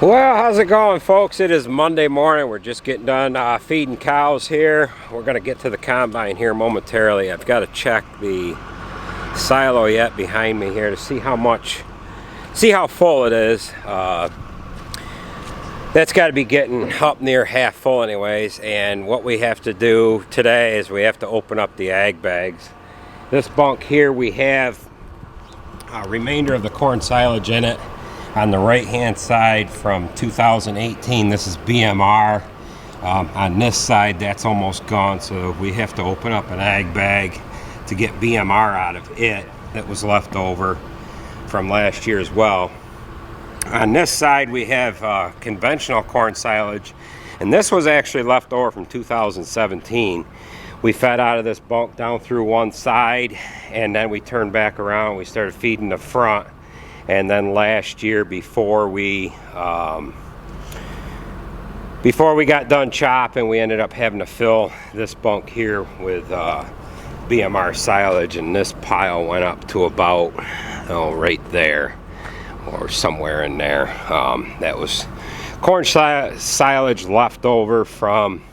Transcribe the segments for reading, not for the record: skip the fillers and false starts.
Well, how's it going, folks? It is Monday morning. We're just getting done feeding cows here. We're going to get to the combine here momentarily. I've got to check the silo yet behind me here to see how full it is. That's got to be getting up near half full anyways. And what we have to do today is we have to open up the ag bags. This bunk here, we have a remainder of the corn silage in it. On the right hand side from 2018, this is BMR. On this side, that's almost gone, so we have to open up an ag bag to get BMR out of it that was left over from last year as well. On this side, we have conventional corn silage, and this was actually left over from 2017. We fed out of this bunk down through one side, and then we turned back around. We started feeding the front. And then last year, before we got done chopping, we ended up having to fill this bunk here with BMR silage, and this pile went up to about right there or somewhere in there. That was corn silage left over from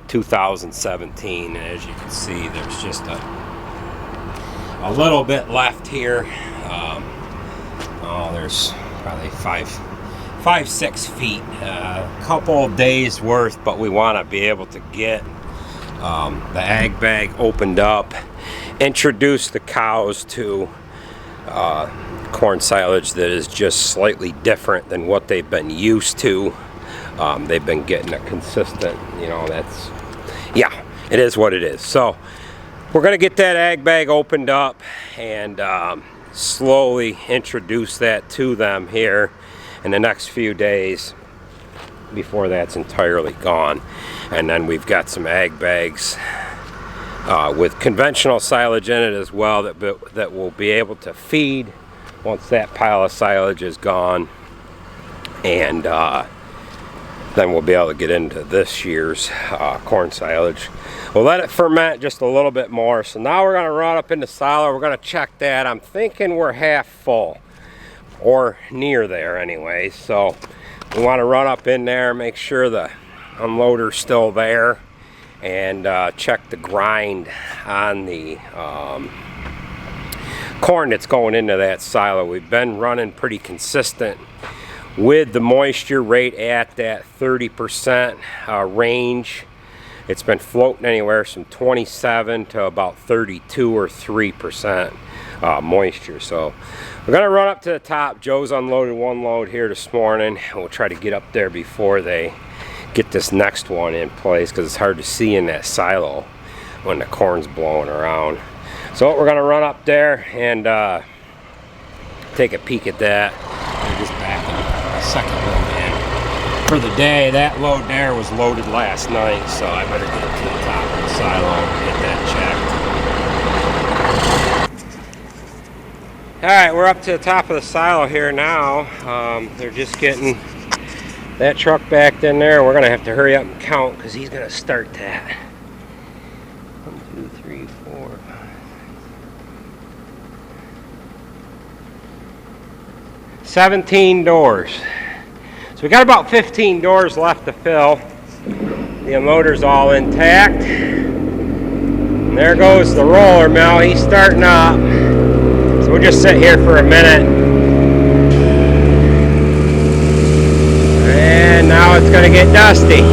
2017. And as you can see, there's just a little bit left here. There's probably 5-6 feet, a couple of days worth, but we want to be able to get the ag bag opened up, introduce the cows to corn silage that is just slightly different than what they've been used to. They've been getting a consistent, it is what it is. So we're going to get that ag bag opened up and slowly introduce that to them here in the next few days before that's entirely gone. And then we've got some ag bags with conventional silage in it as well that we'll be able to feed once that pile of silage is gone. And then we'll be able to get into this year's corn silage. We'll let it ferment just a little bit more. So now we're going to run up in the silo. We're going to check that. I'm thinking we're half full, or near there anyway. So we want to run up in there, make sure the unloader's still there, and check the grind on the corn that's going into that silo. We've been running pretty consistent with the moisture rate at that 30% range. It's been floating anywhere from 27 to about 32 or 3% moisture. So we're going to run up to the top. Joe's unloaded one load here this morning. We'll try to get up there before they get this next one in place, because it's hard to see in that silo when the corn's blowing around. So we're going to run up there and take a peek at that. Just back in the second load in for the day. That load there was loaded last night, so I better get up to the top of the silo and get that checked. Alright, we're up to the top of the silo here now. They're just getting that truck backed in there. We're going to have to hurry up and count, because he's going to start that. 1, 2, 3, 4, 5. 17 doors. So we got about 15 doors left to fill. The unloader's all intact. And there goes the roller mill. He's starting up. So we'll just sit here for a minute. And now it's going to get dusty.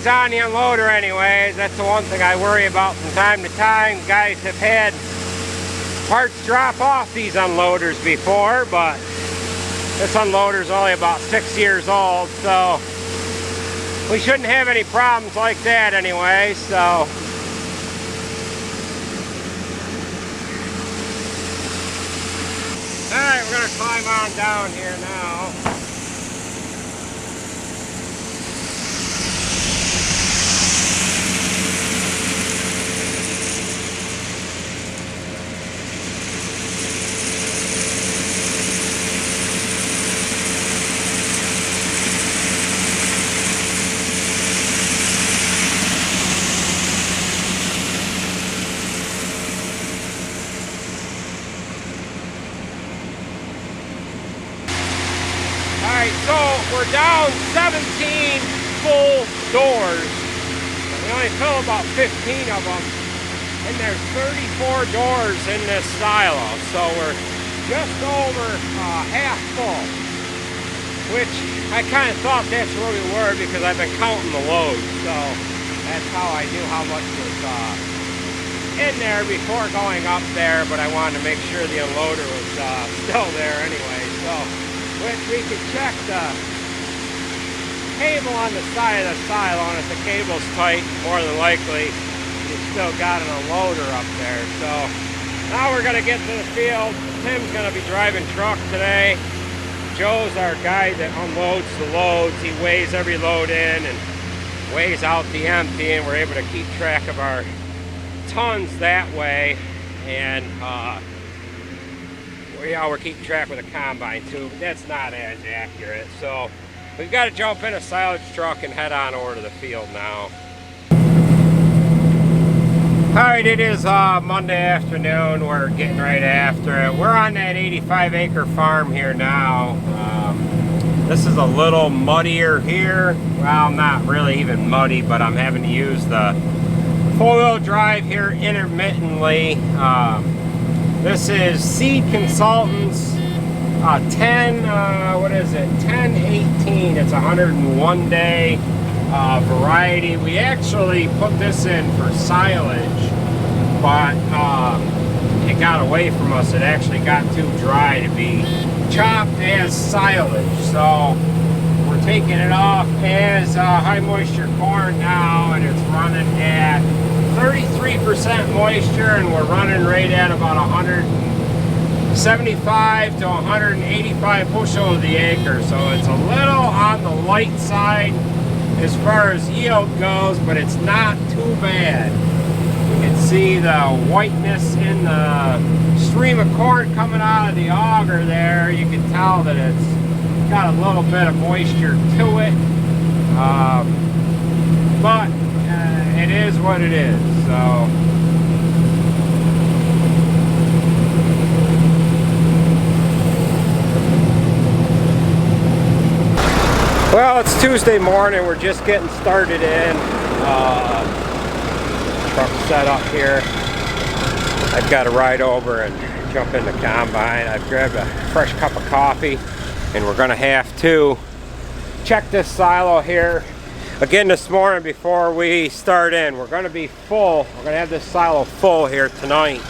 On the unloader anyways. That's the one thing I worry about from time to time. Guys have had parts drop off these unloaders before, but this unloader's only about 6 years old, so we shouldn't have any problems like that anyway. So alright, we're going to climb on down here now. Alright, so we're down 17 full doors. We only fill about 15 of them. And there's 34 doors in this silo. So we're just over half full. Which I kind of thought that's where we were because I've been counting the loads. So that's how I knew how much was in there before going up there. But I wanted to make sure the unloader was still there anyway. So which we could check the cable on the side of the silo, and if the cable's tight, more than likely you still got an unloader up there. So now we're gonna get to the field. Tim's gonna be driving truck today. Joe's our guy that unloads the loads. He weighs every load in and weighs out the empty, and we're able to keep track of our tons that way. And we're keeping track with a combine too, but that's not as accurate. So we've got to jump in a silage truck and head on over to the field now. Alright, it is Monday afternoon. We're getting right after it. We're on that 85-acre farm here now. This is a little muddier here. Well, not really even muddy, but I'm having to use the four-wheel drive here intermittently. This is Seed Consultants 1018. It's 101 day variety. We actually put this in for silage, but it got away from us. It actually got too dry to be chopped as silage. So we're taking it off as high moisture corn now, and it's running at 33% moisture, and we're running right at about 175 to 185 bushel the acre. So it's a little on the light side as far as yield goes, but it's not too bad. You can see the whiteness in the stream of corn coming out of the auger there. You can tell that it's got a little bit of moisture to it, but it is what it is. So well, it's Tuesday morning. We're just getting started in. Truck set up here. I've got to ride over and jump in the combine. I've grabbed a fresh cup of coffee, and we're going to have to check this silo here again this morning before we start in. We're going to be full. We're going to have this silo full here tonight.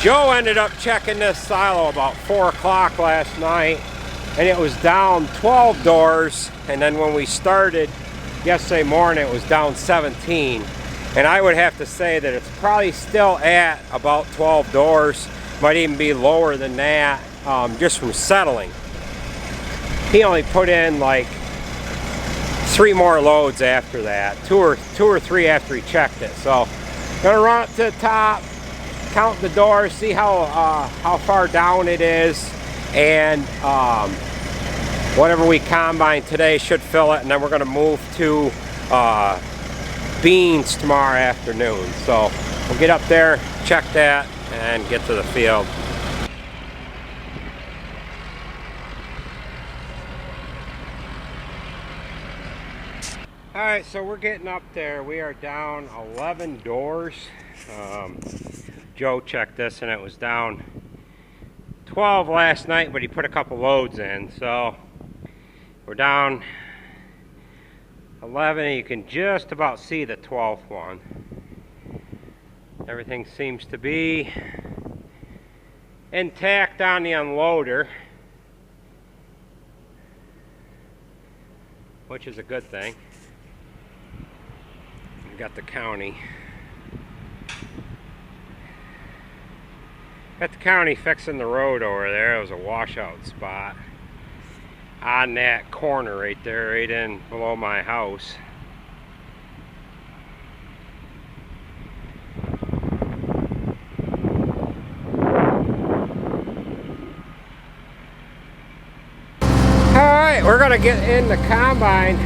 Joe ended up checking this silo about 4 o'clock last night, and it was down 12 doors, and then when we started yesterday morning it was down 17. And I would have to say that it's probably still at about 12 doors, might even be lower than that, just from settling. He only put in like 3 more loads after that, two or three after he checked it. So gonna run up to the top, count the doors, see how far down it is, and whatever we combine today should fill it, and then we're gonna move to beans tomorrow afternoon. So we'll get up there, check that, and get to the field. Alright, so we're getting up there. We are down 11 doors. Joe checked this and it was down 12 last night, but he put a couple loads in. So we're down 11, and you can just about see the 12th one. Everything seems to be intact on the unloader, which is a good thing. We've got the county. Got the county fixing the road over there. It was a washout spot on that corner right there, right in below my house. Alright, we're gonna get in the combine.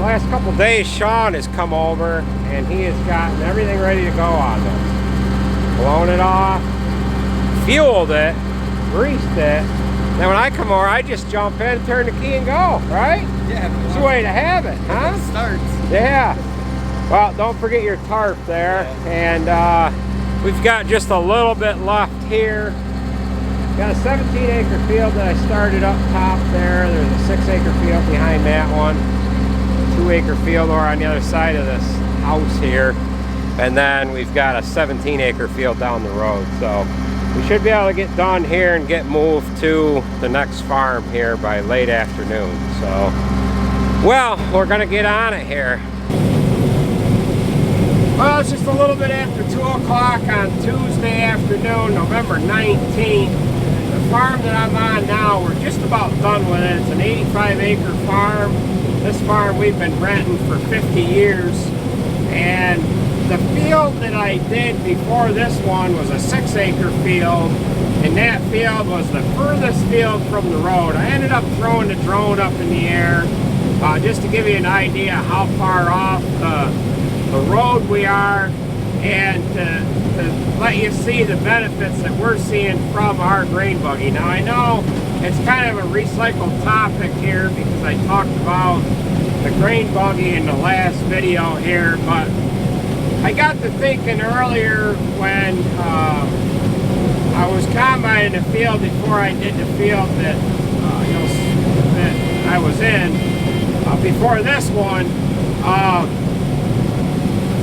Last couple days Sean has come over and he has gotten everything ready to go on this. Blown it off, fueled it, greased it, Then when I come over, I just jump in, turn the key, and go, right? Yeah. It's the way to have it, huh? It starts. Yeah. Well, don't forget your tarp there. And we've got just a little bit left here. Got a 17-acre field that I started up top there. There's a 6-acre field behind that one. 2-acre field over on the other side of this house here. And then we've got a 17-acre field down the road. So we should be able to get done here and get moved to the next farm here by late afternoon. So, well, we're gonna get on it here. Well, it's just a little bit after 2 o'clock on Tuesday afternoon, November 19th. The farm that I'm on now, we're just about done with it. It's an 85-acre farm. This farm we've been renting for 50 years. And the field that I did before this one was a 6-acre field. And that field was the furthest field from the road. I ended up throwing the drone up in the air just to give you an idea how far off the road we are, and to let you see the benefits that we're seeing from our grain buggy. Now I know it's kind of a recycled topic here because I talked about the grain buggy in the last video here, but I got to thinking earlier when I was combining the field before I did the field that, that I was in, before this one.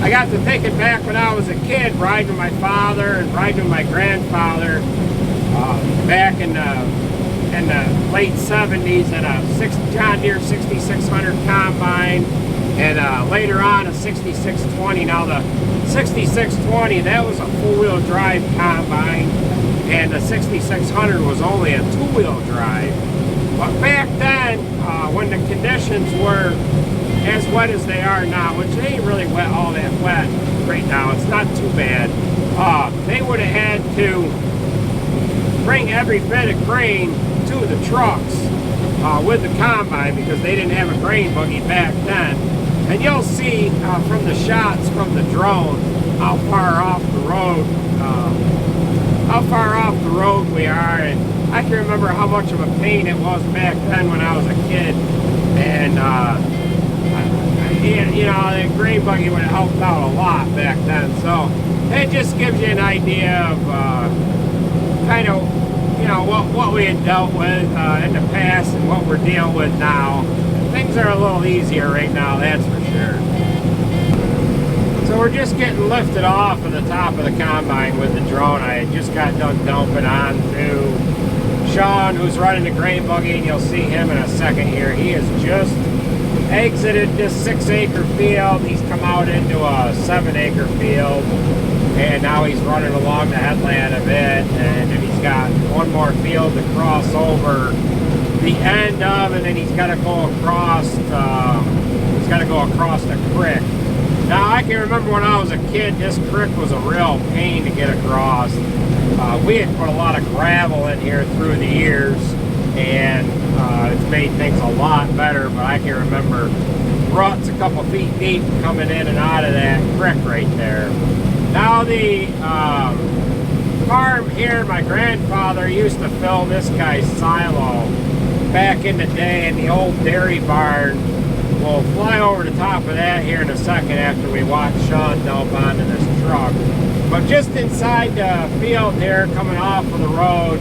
I got to thinking back when I was a kid, riding with my father and riding with my grandfather back in the late 70s in a John Deere 6600 combine, and later on a 6620. Now the 6620, that was a four-wheel drive combine, and the 6600 was only a two-wheel drive. But back then, when the conditions were as wet as they are now, which they ain't really wet, all that wet right now, it's not too bad, they would have had to bring every bit of grain to the trucks with the combine because they didn't have a grain buggy back then. And you'll see from the shots from the drone how far off the road we are. And I can remember how much of a pain it was back then when I was a kid. And you know, the grain buggy would have helped out a lot back then. So it just gives you an idea of kind of, you know, what we had dealt with in the past and what we're dealing with now. Things are a little easier right now, that's for sure. So we're just getting lifted off of the top of the combine with the drone. I just got done dumping on to Sean, who's running the grain buggy, and you'll see him in a second here. He has just exited this 6-acre field. He's come out into a 7-acre field, and now he's running along the headland of it, and then he's got one more field to cross over the end of, and then he's got to go across the creek. Now I can remember when I was a kid, this creek was a real pain to get across. We had put a lot of gravel in here through the years, and it's made things a lot better, but I can remember ruts a couple feet deep coming in and out of that creek right there. Now the farm here, my grandfather used to fill this guy's silo back in the day, and the old dairy barn. We'll fly over the top of that here in a second after we watch Sean dump onto this truck. But just inside the field here, coming off of the road,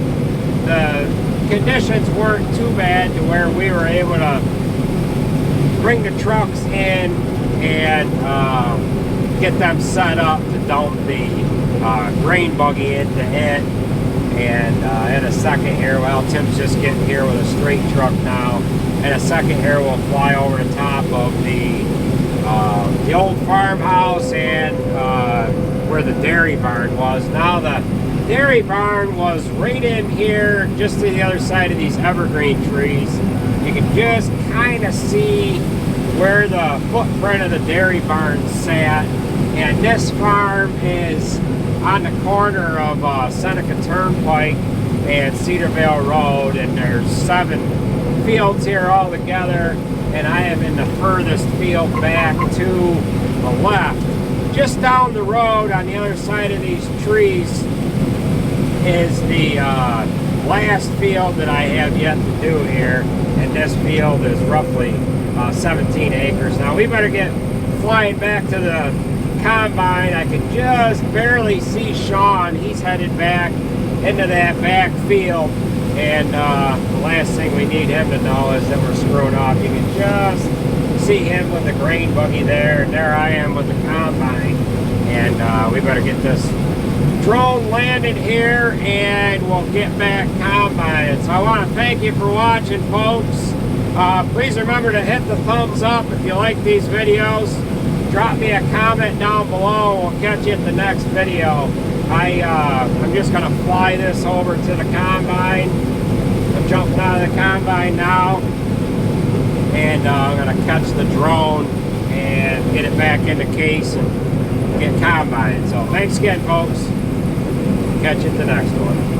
the conditions weren't too bad to where we were able to bring the trucks in and get them set up to dump the grain buggy into it. And in a second here, well, Tim's just getting here with a straight truck now. In a second here, we'll fly over the top of the old farmhouse and where the dairy barn was. Now the dairy barn was right in here, just to the other side of these evergreen trees. You can just kind of see where the footprint of the dairy barn sat. And this farm is on the corner of Seneca Turnpike and Cedarvale Road, and there's 7 fields here all together, and I am in the furthest field back to the left. Just down the road on the other side of these trees is the last field that I have yet to do here, and this field is roughly 17 acres. Now we better get flying back to the combine. I can just barely see Sean. He's headed back into that back field, and the last thing we need him to know is that we're screwing off. You can just see him with the grain buggy there, and there I am with the combine. And we better get this drone landed here, and we'll get back combining. So I want to thank you for watching, folks. Please remember to hit the thumbs up if you like these videos. Drop me a comment down below. We'll catch you at the next video. I'm just going to fly this over to the combine. I'm jumping out of the combine now, and I'm going to catch the drone and get it back in the case and get combined. So thanks again, folks. Catch you at the next one.